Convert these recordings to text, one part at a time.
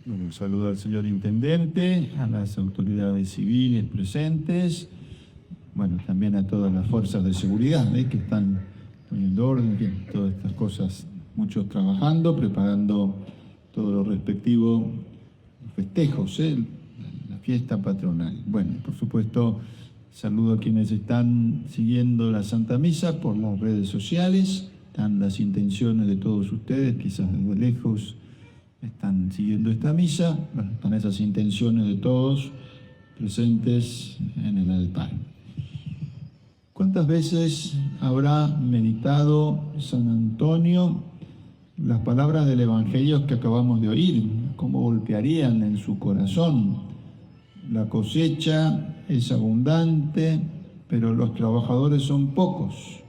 Bueno, un saludo al señor Intendente, a las autoridades civiles presentes, bueno, también a todas las fuerzas de seguridad que están poniendo orden, bien, todas estas cosas, muchos trabajando, preparando todo lo respectivo, los festejos, la fiesta patronal. Bueno, por supuesto, saludo a quienes están siguiendo la Santa Misa por las redes sociales, están las intenciones de todos ustedes, quizás desde lejos, están siguiendo esta misa, bueno, están esas intenciones de todos presentes en el altar. ¿Cuántas veces habrá meditado San Antonio las palabras del Evangelio que acabamos de oír? ¿Cómo golpearían en su corazón? La cosecha es abundante, pero los trabajadores son pocos.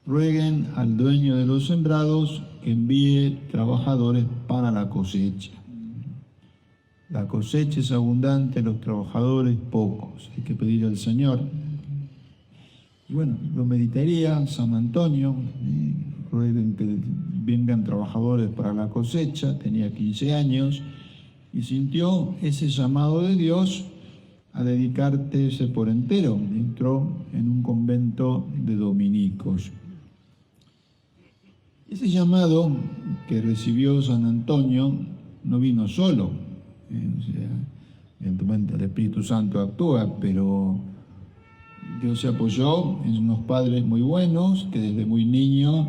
Rueguen al dueño de los sembrados que envíe trabajadores para la cosecha. La cosecha es abundante, los trabajadores pocos. Hay que pedir al Señor. Y bueno, lo meditaría San Antonio, rueguen que vengan trabajadores para la cosecha, tenía 15 años, y sintió ese llamado de Dios a dedicarse por entero. Entró en un convento de dominicos. Ese llamado que recibió San Antonio no vino solo, evidentemente el Espíritu Santo actúa, pero Dios se apoyó en unos padres muy buenos que desde muy niño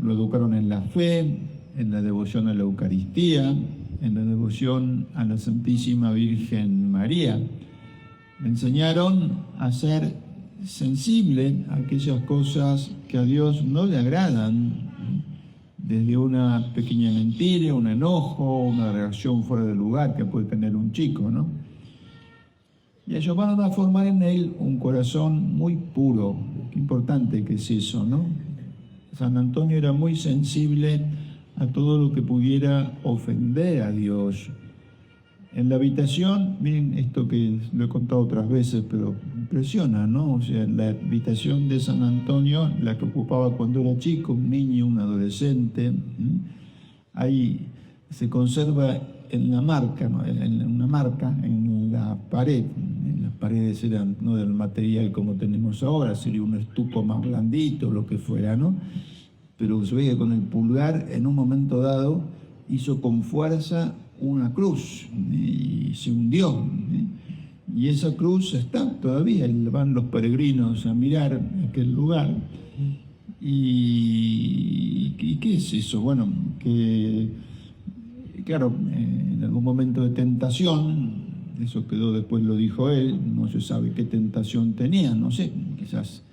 lo educaron en la fe, en la devoción a la Eucaristía, en la devoción a la Santísima Virgen María. Le enseñaron a ser sensible a aquellas cosas que a Dios no le agradan, desde una pequeña mentira, un enojo, una reacción fuera de lugar que puede tener un chico, ¿no? Y ellos van a formar en él un corazón muy puro. Qué importante que es eso, ¿no? San Antonio era muy sensible a todo lo que pudiera ofender a Dios. En la habitación, miren esto que lo he contado otras veces, pero impresiona, ¿no? O sea, la habitación de San Antonio, la que ocupaba cuando era chico, un niño, un adolescente, ahí se conserva en la marca, ¿no? En una marca en la pared. Las paredes eran no del material como tenemos ahora, sería un estuco más blandito, lo que fuera, ¿no? Pero se ve que con el pulgar, en un momento dado, hizo con fuerza una cruz y se hundió. Y esa cruz está todavía, van los peregrinos a mirar aquel lugar. ¿Y qué es eso? Bueno, que claro, en algún momento de tentación, eso quedó después, lo dijo él, no se sabe qué tentación tenía, no sé, quizás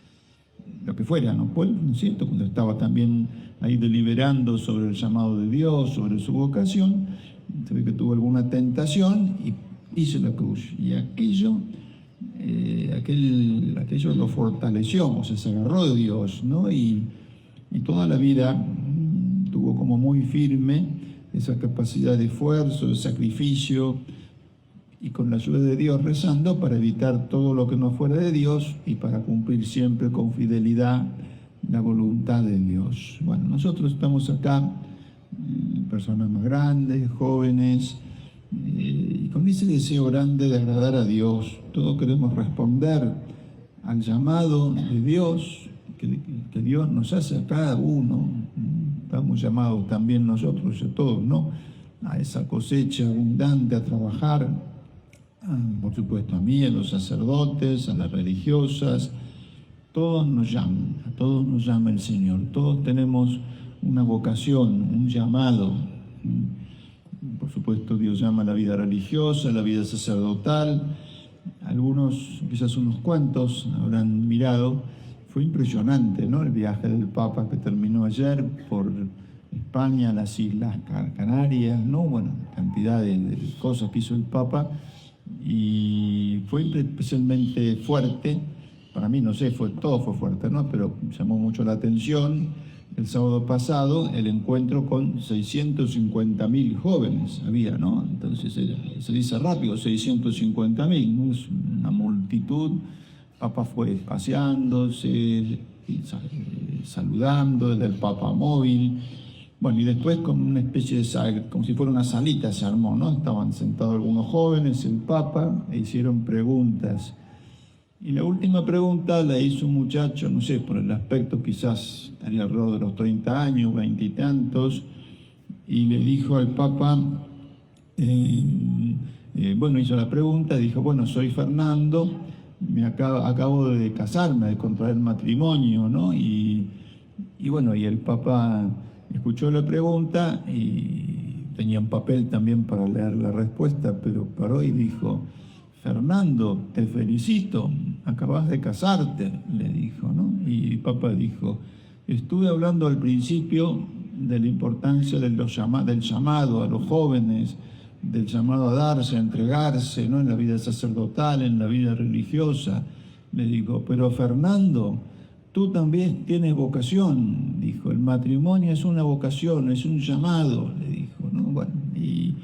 lo que fuera, ¿no? Pues, ¿no es cierto? Cuando estaba también ahí deliberando sobre el llamado de Dios, sobre su vocación, se ve que tuvo alguna tentación y hizo la cruz. Y aquello lo fortaleció, o sea, se agarró de Dios, ¿no? Y toda la vida tuvo como muy firme esa capacidad de esfuerzo, de sacrificio, y con la ayuda de Dios rezando para evitar todo lo que no fuera de Dios y para cumplir siempre con fidelidad la voluntad de Dios. Bueno, nosotros estamos acá, personas más grandes, jóvenes, y con ese deseo grande de agradar a Dios. Todos queremos responder al llamado de Dios, que Dios nos hace a cada uno. Estamos llamados también nosotros, a todos, ¿no? A esa cosecha abundante, a trabajar, por supuesto a mí, a los sacerdotes, a las religiosas. Todos nos llaman, a todos nos llama el Señor. Todos tenemos una vocación, un llamado. Por supuesto, Dios llama a la vida religiosa, a la vida sacerdotal. Algunos, quizás unos cuantos, habrán mirado. Fue impresionante, ¿no? El viaje del Papa que terminó ayer por España, las Islas Canarias, ¿no? Bueno, cantidad de cosas que hizo el Papa. Y fue especialmente fuerte. Para mí, no sé, todo fue fuerte, ¿no? Pero llamó mucho la atención el sábado pasado el encuentro con 650.000 jóvenes había, ¿no? Entonces se dice rápido, 650.000, ¿no? Es una multitud. Papa fue paseándose, saludando desde el Papa móvil. Bueno, y después con una especie de sal, como si fuera una salita se armó, ¿no? Estaban sentados algunos jóvenes, el Papa, e hicieron preguntas. Y la última pregunta la hizo un muchacho, no sé, por el aspecto quizás estaría alrededor de los 30 años, 20 y tantos, y le dijo al Papa, bueno, hizo la pregunta, dijo, bueno, soy Fernando, acabo de casarme, de contraer matrimonio, ¿no? Y bueno, y el Papa escuchó la pregunta y tenía un papel también para leer la respuesta, pero paró y dijo, Fernando, te felicito, acabas de casarte, le dijo, ¿no? Y el Papa dijo, estuve hablando al principio de la importancia del llamado a los jóvenes, del llamado a darse, a entregarse, ¿no? En la vida sacerdotal, en la vida religiosa. Le digo, pero Fernando, tú también tienes vocación, dijo, el matrimonio es una vocación, es un llamado, le dijo, ¿no? Bueno, y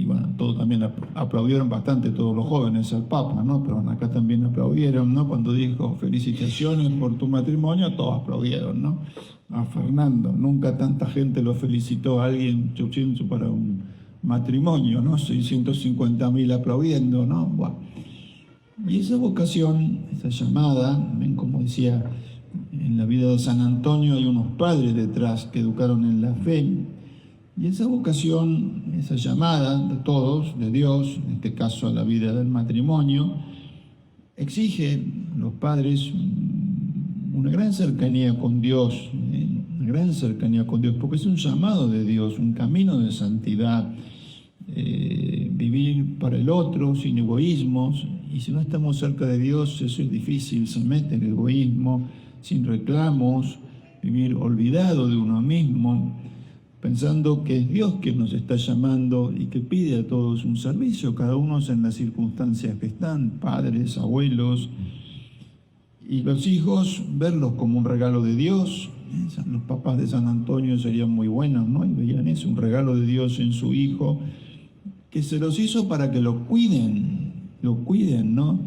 bueno, todos también aplaudieron bastante, todos los jóvenes al Papa, ¿no? Pero acá también aplaudieron, ¿no? Cuando dijo felicitaciones por tu matrimonio, todos aplaudieron, ¿no? A Fernando, nunca tanta gente lo felicitó a alguien para un matrimonio, ¿no? 650.000 aplaudiendo, ¿no? Bueno. Y esa vocación, esa llamada, ven, como decía, en la vida de San Antonio hay unos padres detrás que educaron en la fe, y esa vocación, esa llamada de todos, de Dios, en este caso a la vida del matrimonio, exige a los padres una gran cercanía con Dios, una gran cercanía con Dios, porque es un llamado de Dios, un camino de santidad, vivir para el otro sin egoísmos, y si no estamos cerca de Dios eso es difícil, se mete el egoísmo, sin reclamos, vivir olvidado de uno mismo, pensando que es Dios quien nos está llamando y que pide a todos un servicio, cada uno en las circunstancias que están, padres, abuelos, y los hijos verlos como un regalo de Dios. Los papás de San Antonio serían muy buenos, ¿no? Y veían eso, un regalo de Dios en su hijo, que se los hizo para que lo cuiden, ¿no?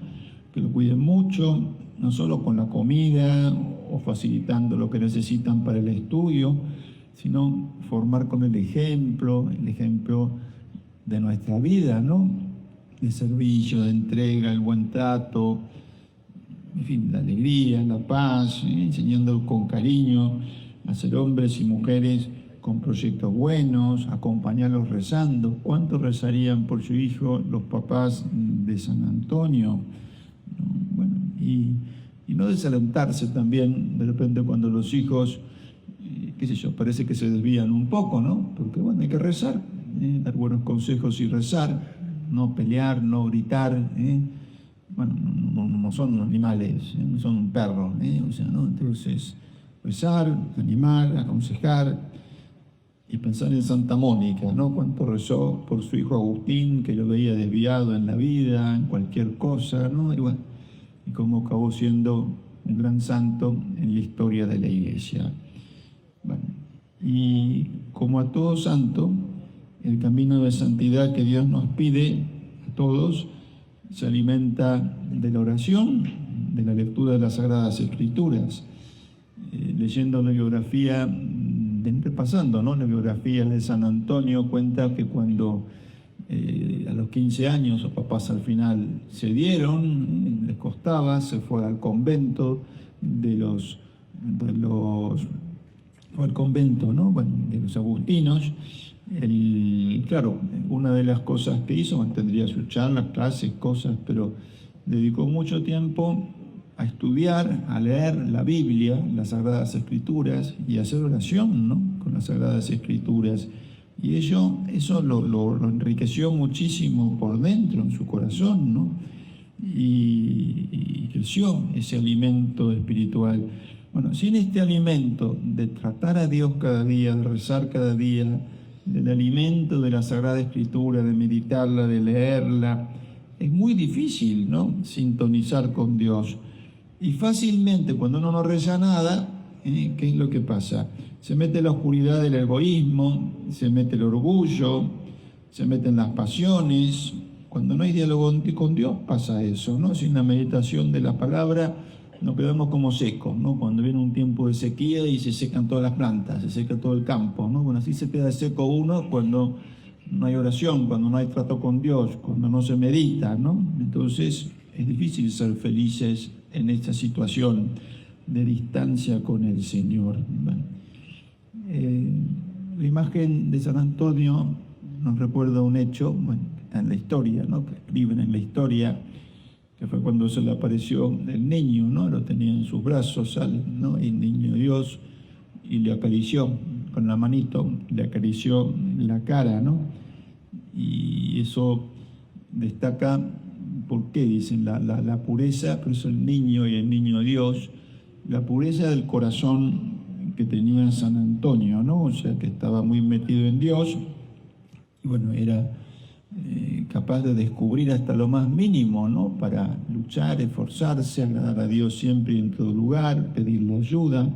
Que lo cuiden mucho, no solo con la comida o facilitando lo que necesitan para el estudio, sino formar con el ejemplo de nuestra vida, ¿no? De servicio, de entrega, el buen trato, en fin, la alegría, la paz, enseñando con cariño a ser hombres y mujeres con proyectos buenos, acompañarlos rezando. ¿Cuánto rezarían por su hijo los papás de San Antonio? Bueno, y no desalentarse también de repente cuando los hijos, qué sé yo, parece que se desvían un poco, ¿no? Porque bueno, hay que rezar, dar buenos consejos y rezar, no pelear, no gritar, bueno, no son animales, no son un perro, o sea, ¿no? Entonces, rezar, animar, aconsejar, y pensar en Santa Mónica, ¿no? Cuánto rezó por su hijo Agustín, que lo veía desviado en la vida, en cualquier cosa, ¿no? Y bueno, y cómo acabó siendo un gran santo en la historia de la Iglesia. Bueno, y como a todo santo, el camino de santidad que Dios nos pide a todos se alimenta de la oración, de la lectura de las Sagradas Escrituras, leyendo la biografía, repasando, ¿no? La biografía de San Antonio cuenta que cuando a los 15 años sus papás al final cedieron, les costaba, se fue al convento al convento, ¿no? Bueno, de los agustinos. Claro, una de las cosas que hizo, mantendría sus charlas, clases, cosas, pero dedicó mucho tiempo a estudiar, a leer la Biblia, las Sagradas Escrituras, y a hacer oración, ¿no? Con las Sagradas Escrituras. Y eso lo enriqueció muchísimo por dentro, en su corazón, ¿no? Y creció ese alimento espiritual. Bueno, sin este alimento de tratar a Dios cada día, de rezar cada día, del alimento de la Sagrada Escritura, de meditarla, de leerla, es muy difícil, ¿no? Sintonizar con Dios. Y fácilmente, cuando uno no reza nada, ¿qué es lo que pasa? Se mete la oscuridad del egoísmo, se mete el orgullo, se meten las pasiones. Cuando no hay diálogo con Dios pasa eso, ¿no? Sin la meditación de la palabra, nos quedamos como secos, ¿no? Cuando viene un tiempo de sequía y se secan todas las plantas, se seca todo el campo, ¿no? Bueno, así se queda seco uno cuando no hay oración, cuando no hay trato con Dios, cuando no se medita, ¿no? Entonces es difícil ser felices en esta situación de distancia con el Señor. Bueno, la imagen de San Antonio nos recuerda un hecho, bueno, en la historia, ¿no? Que escriben en la historia, que fue cuando se le apareció el niño, ¿no? Lo tenía en sus brazos, ¿no? El niño Dios, y le acarició con la manito, le acarició la cara, ¿no? Y eso destaca, ¿por qué? Dicen, la pureza, pero eso el niño y el niño Dios, la pureza del corazón que tenía San Antonio, ¿no? O sea, que estaba muy metido en Dios, y bueno, era capaz de descubrir hasta lo más mínimo, ¿no? Para luchar, esforzarse, agradar a Dios siempre y en todo lugar, pedirle ayuda.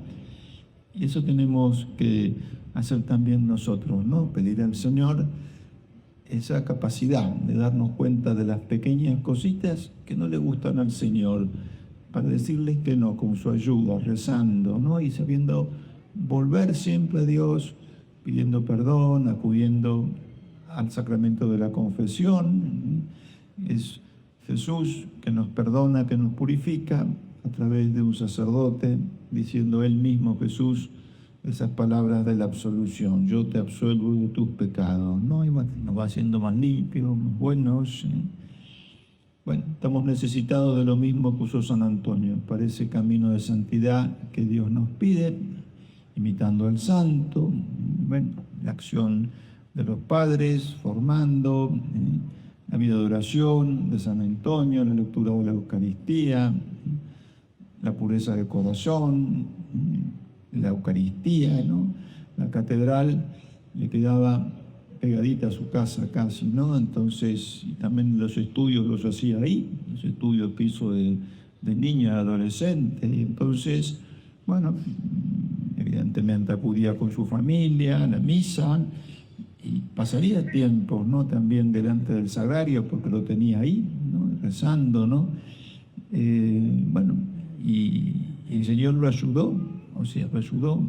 Y eso tenemos que hacer también nosotros, ¿no? Pedir al Señor esa capacidad de darnos cuenta de las pequeñas cositas que no le gustan al Señor, para decirle que no, con su ayuda, rezando, ¿no? Y sabiendo volver siempre a Dios, pidiendo perdón, acudiendo al sacramento de la confesión. Es Jesús que nos perdona, que nos purifica a través de un sacerdote, diciendo él mismo, Jesús, esas palabras de la absolución: yo te absuelvo de tus pecados, ¿no? Y nos va haciendo más limpios, más buenos. Bueno, estamos necesitados de lo mismo que usó San Antonio, para ese camino de santidad que Dios nos pide, imitando al santo, bueno, la acción de los padres, formando la vida de oración de San Antonio, la lectura de la Eucaristía, la pureza del corazón, la Eucaristía, ¿no? La catedral le quedaba pegadita a su casa casi, ¿no? Entonces, y también los estudios los hacía ahí, los estudios que hizo de niño y adolescente. Y entonces, bueno, evidentemente acudía con su familia a la misa y pasaría tiempo, ¿no? También delante del sagrario, porque lo tenía ahí, ¿no? Rezando, ¿no? Bueno, y el Señor lo ayudó, o sea, lo ayudó.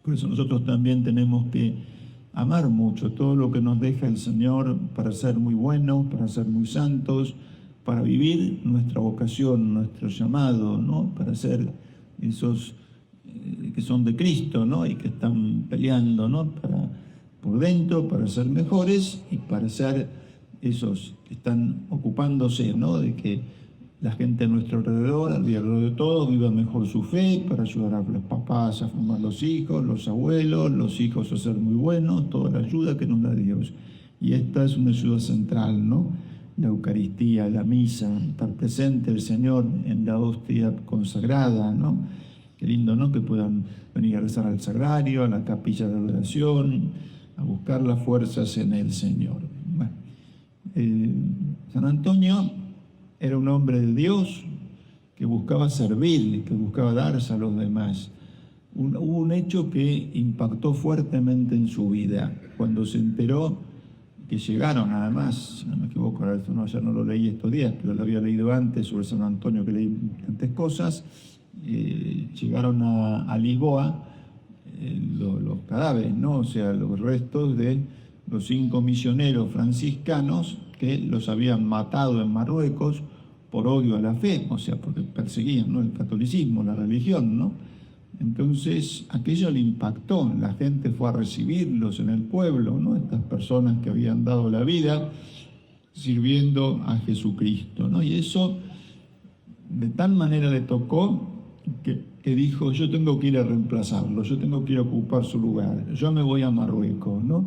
Por eso nosotros también tenemos que amar mucho todo lo que nos deja el Señor, para ser muy buenos, para ser muy santos, para vivir nuestra vocación, nuestro llamado, ¿no? Para ser esos que son de Cristo, ¿no? Y que están peleando, ¿no? Por dentro, para ser mejores, y para ser esos que están ocupándose, ¿no? De que la gente a nuestro alrededor de todos, viva mejor su fe, para ayudar a los papás a formar los abuelos, los hijos a ser muy buenos, toda la ayuda que nos da Dios. Y esta es una ayuda central, ¿no? La Eucaristía, la misa, estar presente el Señor en la hostia consagrada, ¿no? Qué lindo, ¿no? Que puedan venir a rezar al sagrario, a la capilla de oración, a buscar las fuerzas en el Señor. Bueno, San Antonio era un hombre de Dios que buscaba servir, que buscaba darse a los demás. Hubo un hecho que impactó fuertemente en su vida, cuando se enteró que llegaron, además, si no me equivoco, ya no lo leí estos días, pero lo había leído antes sobre San Antonio, que leí antes cosas, llegaron a Lisboa los cadáveres, ¿no? O sea, los restos de los 5 misioneros franciscanos que los habían matado en Marruecos por odio a la fe, o sea, porque perseguían, ¿no? El catolicismo, la religión, ¿no? Entonces, aquello le impactó, la gente fue a recibirlos en el pueblo, ¿no? Estas personas que habían dado la vida sirviendo a Jesucristo, ¿no? Y eso de tal manera le tocó que dijo: yo tengo que ir a reemplazarlo, yo tengo que ir a ocupar su lugar, yo me voy a Marruecos, ¿no?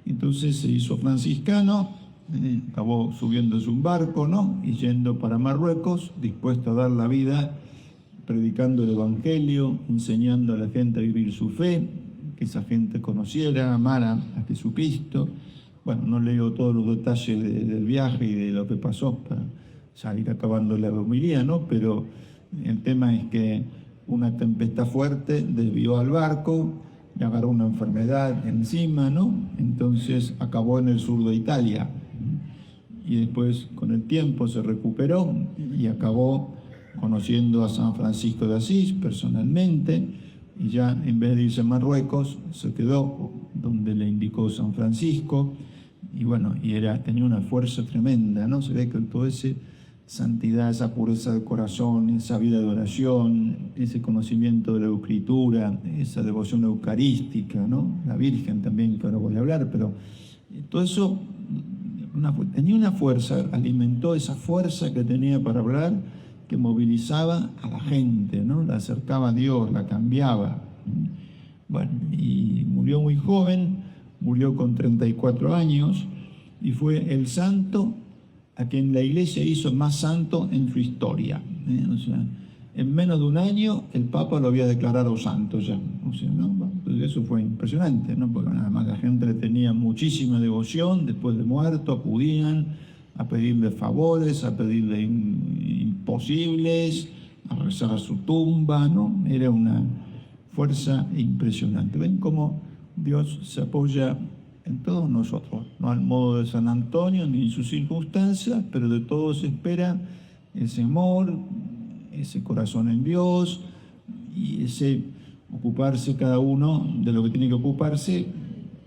Entonces se hizo franciscano, acabó subiéndose un barco, ¿no? Y yendo para Marruecos, dispuesto a dar la vida, predicando el Evangelio, enseñando a la gente a vivir su fe, que esa gente conociera, amara a Jesucristo. Bueno, no leo todos los detalles del viaje y de lo que pasó para ya ir acabando la homilía, ¿no? Pero el tema es que una tempestad fuerte desvió al barco, le agarró una enfermedad encima, ¿no? Entonces acabó en el sur de Italia. Y después, con el tiempo, se recuperó y acabó conociendo a San Francisco de Asís personalmente, y ya en vez de irse a Marruecos, se quedó donde le indicó San Francisco, y bueno, tenía una fuerza tremenda, ¿no? Se ve que toda esa santidad, esa pureza de corazón, esa vida de oración, ese conocimiento de la Escritura, esa devoción eucarística, ¿no? La Virgen también, que ahora voy a hablar, pero todo eso tenía una fuerza, alimentó esa fuerza que tenía para hablar, que movilizaba a la gente, ¿no? La acercaba a Dios, la cambiaba. Bueno, y murió muy joven, murió con 34 años, y fue el santo a quien la Iglesia hizo más santo en su historia. O sea, en menos de un año el Papa lo había declarado santo ya. O sea, ¿no? Entonces eso fue impresionante, ¿no? Porque además la gente le tenía muchísima devoción, después de muerto acudían a pedirle favores, a pedirle imposibles, a rezar a su tumba, ¿no? Era una fuerza impresionante. ¿Ven cómo Dios se apoya en todos nosotros? No al modo de San Antonio ni en sus circunstancias, pero de todos se espera ese amor, ese corazón en Dios y ese ocuparse cada uno de lo que tiene que ocuparse.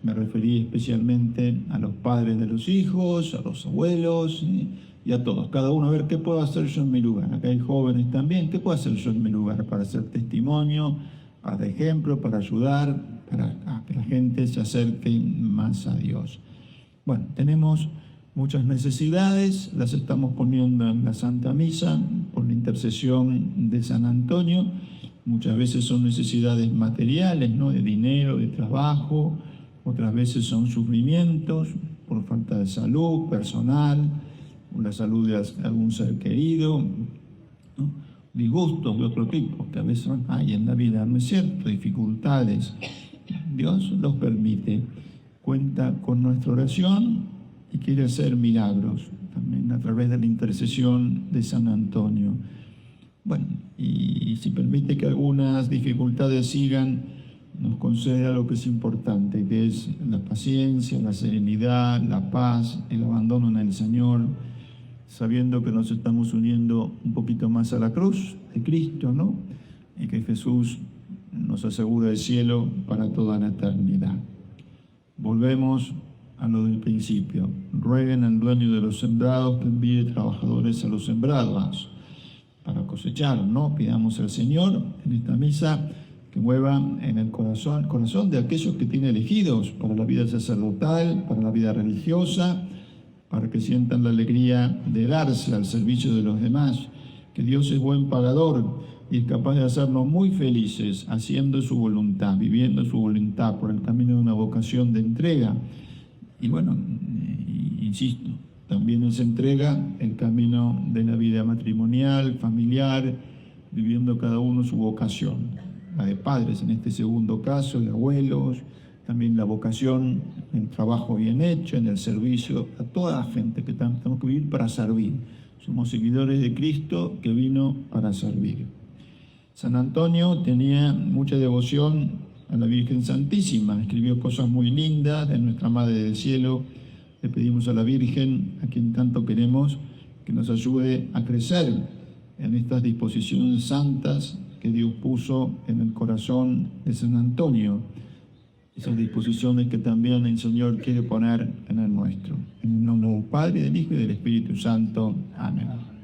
Me referí especialmente a los padres de los hijos, a los abuelos y a todos. Cada uno a ver qué puedo hacer yo en mi lugar. Acá hay jóvenes también. ¿Qué puedo hacer yo en mi lugar para hacer testimonio, para dar ejemplo, para ayudar, para que la gente se acerque más a Dios? Bueno, tenemos muchas necesidades, las estamos poniendo en la Santa Misa por la intercesión de San Antonio. Muchas veces son necesidades materiales, ¿no? De dinero, de trabajo. Otras veces son sufrimientos por falta de salud personal, o la salud de algún ser querido, ¿no? Disgustos de otro tipo, que a veces hay en la vida, ¿no es cierto? Dificultades. Dios los permite. Cuenta con nuestra oración y quiere hacer milagros, también a través de la intercesión de San Antonio. Bueno, y si permite que algunas dificultades sigan, nos concede algo que es importante, que es la paciencia, la serenidad, la paz, el abandono en el Señor, sabiendo que nos estamos uniendo un poquito más a la cruz de Cristo, ¿no? Y que Jesús nos asegura el cielo para toda la eternidad. Volvemos a lo del principio. Rueguen al dueño de los sembrados que envíe trabajadores a los sembrados para cosechar, ¿no? Pidamos al Señor en esta misa que mueva en el corazón de aquellos que tiene elegidos para la vida sacerdotal, para la vida religiosa, para que sientan la alegría de darse al servicio de los demás, que Dios es buen pagador y es capaz de hacernos muy felices haciendo su voluntad, viviendo su voluntad por el camino de una vocación de entrega. Y bueno, insisto, también nos entrega el camino de la vida matrimonial, familiar, viviendo cada uno su vocación. La de padres en este segundo caso, de abuelos, también la vocación, el trabajo bien hecho, en el servicio a toda la gente que tenemos que vivir para servir. Somos seguidores de Cristo que vino para servir. San Antonio tenía mucha devoción a la Virgen Santísima, escribió cosas muy lindas de nuestra Madre del Cielo. Le pedimos a la Virgen, a quien tanto queremos, que nos ayude a crecer en estas disposiciones santas que Dios puso en el corazón de San Antonio, esas disposiciones que también el Señor quiere poner en el nuestro. En el nombre del Padre, del Hijo y del Espíritu Santo. Amén.